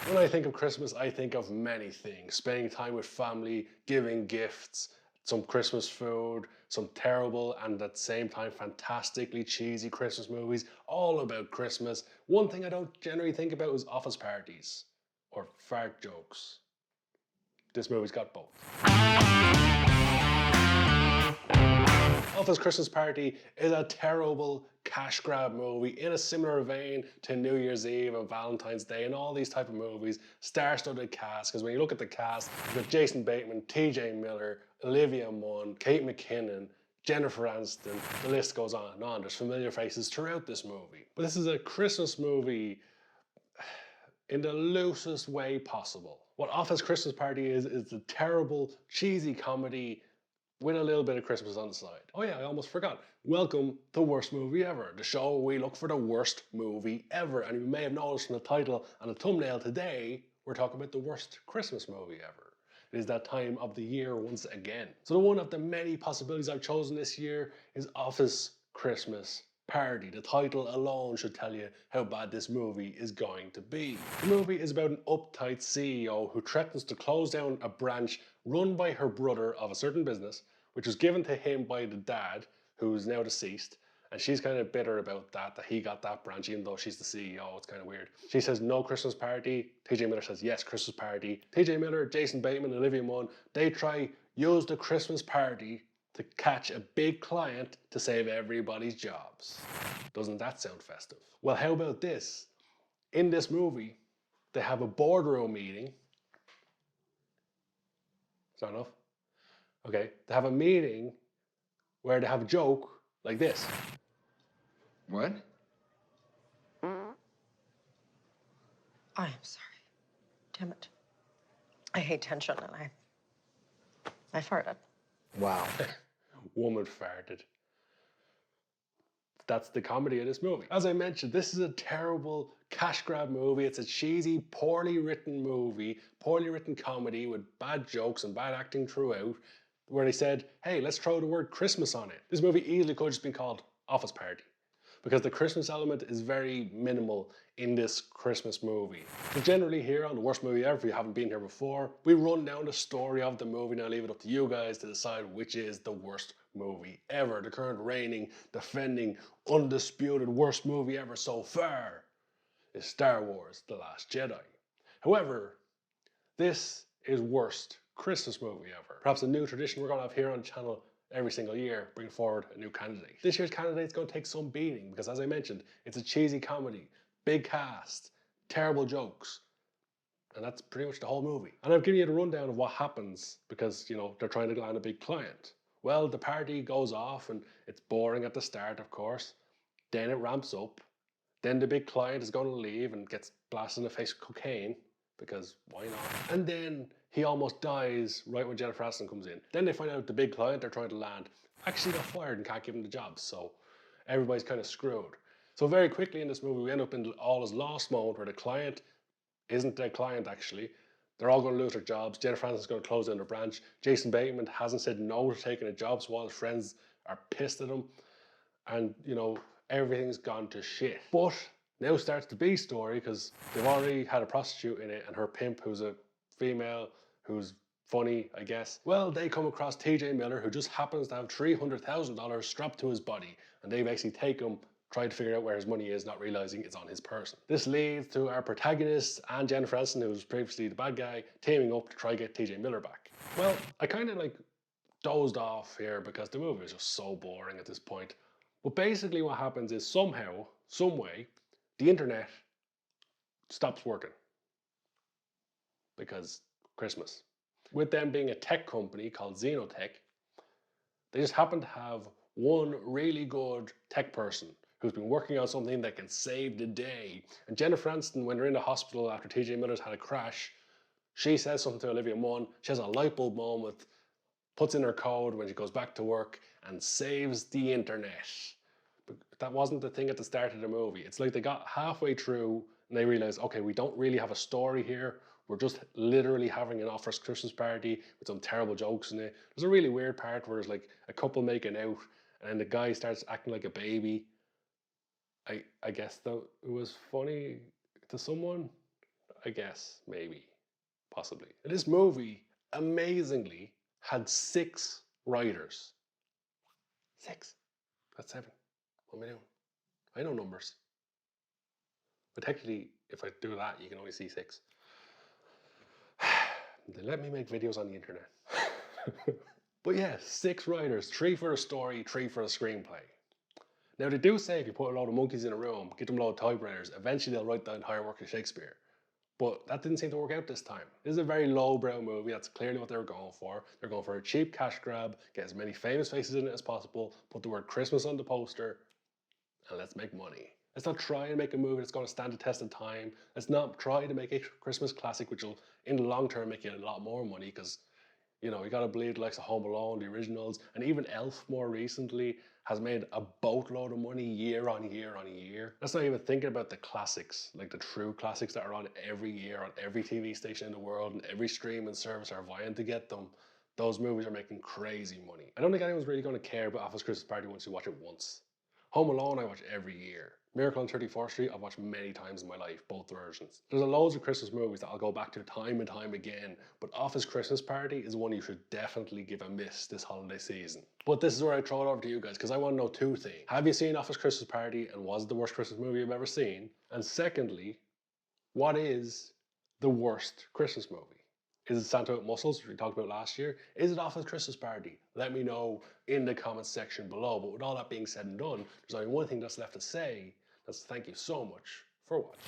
When I think of Christmas, I think of many things. Spending time with family, giving gifts, some Christmas food, some terrible and at the same time fantastically cheesy Christmas movies, all about Christmas. One thing I don't generally think about is office parties or fart jokes. This movie's got both. Office Christmas Party is a terrible cash grab movie in a similar vein to New Year's Eve and Valentine's Day and all these type of movies. Star-studded cast, because when you look at the cast, you've got Jason Bateman, TJ Miller, Olivia Munn, Kate McKinnon, Jennifer Aniston, the list goes on and on. There's familiar faces throughout this movie. But this is a Christmas movie in the loosest way possible. What Office Christmas Party is a terrible, cheesy comedy with a little bit of Christmas on the side. Oh yeah, I almost forgot. Welcome to Worst Movie Ever, the show where we look for the worst movie ever. And you may have noticed from the title and the thumbnail today, we're talking about the worst Christmas movie ever. It is that time of the year once again. So the one of the many possibilities I've chosen this year is Office Christmas Party. The title alone should tell you how bad this movie is going to be. The movie is about an uptight CEO who threatens to close down a branch run by her brother of a certain business, which was given to him by the dad, who is now deceased. And she's kind of bitter about that he got that branch even though she's the CEO. It's kind of weird. She says no Christmas party. TJ Miller says yes, Christmas party. TJ Miller, Jason Bateman, Olivia Munn, they try use the Christmas party to catch a big client to save everybody's jobs. Doesn't that sound festive? Well, how about this? In this movie, they have a boardroom meeting. Is that enough? Okay, they have a meeting where they have a joke like this. What? I am sorry. Damn it. I hate tension and I farted. Wow. Woman farted. That's the comedy of this movie. As I mentioned, this is a terrible cash grab movie. It's a cheesy, poorly written movie, poorly written comedy with bad jokes and bad acting throughout, where they said, hey, let's throw the word Christmas on it. This movie easily could have just been called Office Party, because the Christmas element is very minimal in this Christmas movie. So generally here on The Worst Movie Ever, if you haven't been here before, we run down the story of the movie and I leave it up to you guys to decide which is the worst movie ever. The current reigning, defending, undisputed worst movie ever so far is Star Wars The Last Jedi. However, this is worst Christmas movie ever. Perhaps a new tradition we're going to have here on the channel every single year, bring forward a new candidate. This year's candidate is going to take some beating because, as I mentioned, it's a cheesy comedy, big cast, terrible jokes, and that's pretty much the whole movie. And I've given you the rundown of what happens because, you know, they're trying to land a big client. Well, the party goes off and it's boring at the start, of course. Then it ramps up. Then the big client is going to leave and gets blasted in the face with cocaine, because why not? And then he almost dies right when Jennifer Aniston comes in. Then they find out the big client they're trying to land actually got fired and can't give him the job, so everybody's kind of screwed. So very quickly in this movie, we end up in all is lost moment where the client isn't their client actually. They're all going to lose their jobs. Jennifer Aniston's going to close down their branch. Jason Bateman hasn't said no to taking a job, so all his friends are pissed at him. And, you know, everything's gone to shit. But now starts the B story because they've already had a prostitute in it and her pimp, who's a female, who's funny, I guess. Well, they come across TJ Miller, who just happens to have $300,000 strapped to his body, and they basically take him, try to figure out where his money is, not realizing it's on his person. This leads to our protagonist and Jennifer Aniston, who was previously the bad guy, teaming up to try to get TJ Miller back. Well, I kind of dozed off here because the movie is just so boring at this point. But basically what happens is somehow, some way, the internet stops working because Christmas. With them being a tech company called Xenotech, they just happen to have one really good tech person who's been working on something that can save the day. And Jennifer Aniston, when they're in the hospital after TJ Miller's had a crash, she says something to Olivia Munn. She has a light bulb moment, puts in her code when she goes back to work and saves the internet. But that wasn't the thing at the start of the movie. It's like they got halfway through and they realized, okay, we don't really have a story here. We're just literally having an office Christmas party with some terrible jokes in it. There's a really weird part where there's like a couple making out and then the guy starts acting like a baby. I guess that it was funny to someone. I guess, maybe, possibly. And this movie, amazingly, had 6 writers. 6. That's 7. What am I doing? I know numbers. But technically, if I do that, you can only see 6. They let me make videos on the internet. But yeah, 6 writers, 3 for the story, 3 for the screenplay. Now they do say if you put a load of monkeys in a room, get them a load of typewriters, eventually they'll write the entire work of Shakespeare. But that didn't seem to work out this time. This is a very lowbrow movie. That's clearly what they were going for. They're going for a cheap cash grab, get as many famous faces in it as possible, put the word Christmas on the poster, and let's make money. Let's not try and make a movie that's going to stand the test of time. Let's not try to make a Christmas classic, which will, in the long term, make you a lot more money because, you know, you got to believe the likes of Home Alone, the originals, and even Elf more recently has made a boatload of money year on year on year. Let's not even think about the classics, like the true classics that are on every year on every TV station in the world and every streaming service are vying to get them. Those movies are making crazy money. I don't think anyone's really going to care about Office Christmas Party once you watch it once. Home Alone I watch every year. Miracle on 34th Street I've watched many times in my life, both versions. There's loads of Christmas movies that I'll go back to time and time again, but Office Christmas Party is one you should definitely give a miss this holiday season. But this is where I throw it over to you guys, because I want to know 2 things. Have you seen Office Christmas Party, and was it the worst Christmas movie you've ever seen? And secondly, what is the worst Christmas movie? Is it Santa with Muscles, which we talked about last year? Is it Office Christmas Party? Let me know in the comments section below. But with all that being said and done, there's only one thing that's left to say. That's thank you so much for watching.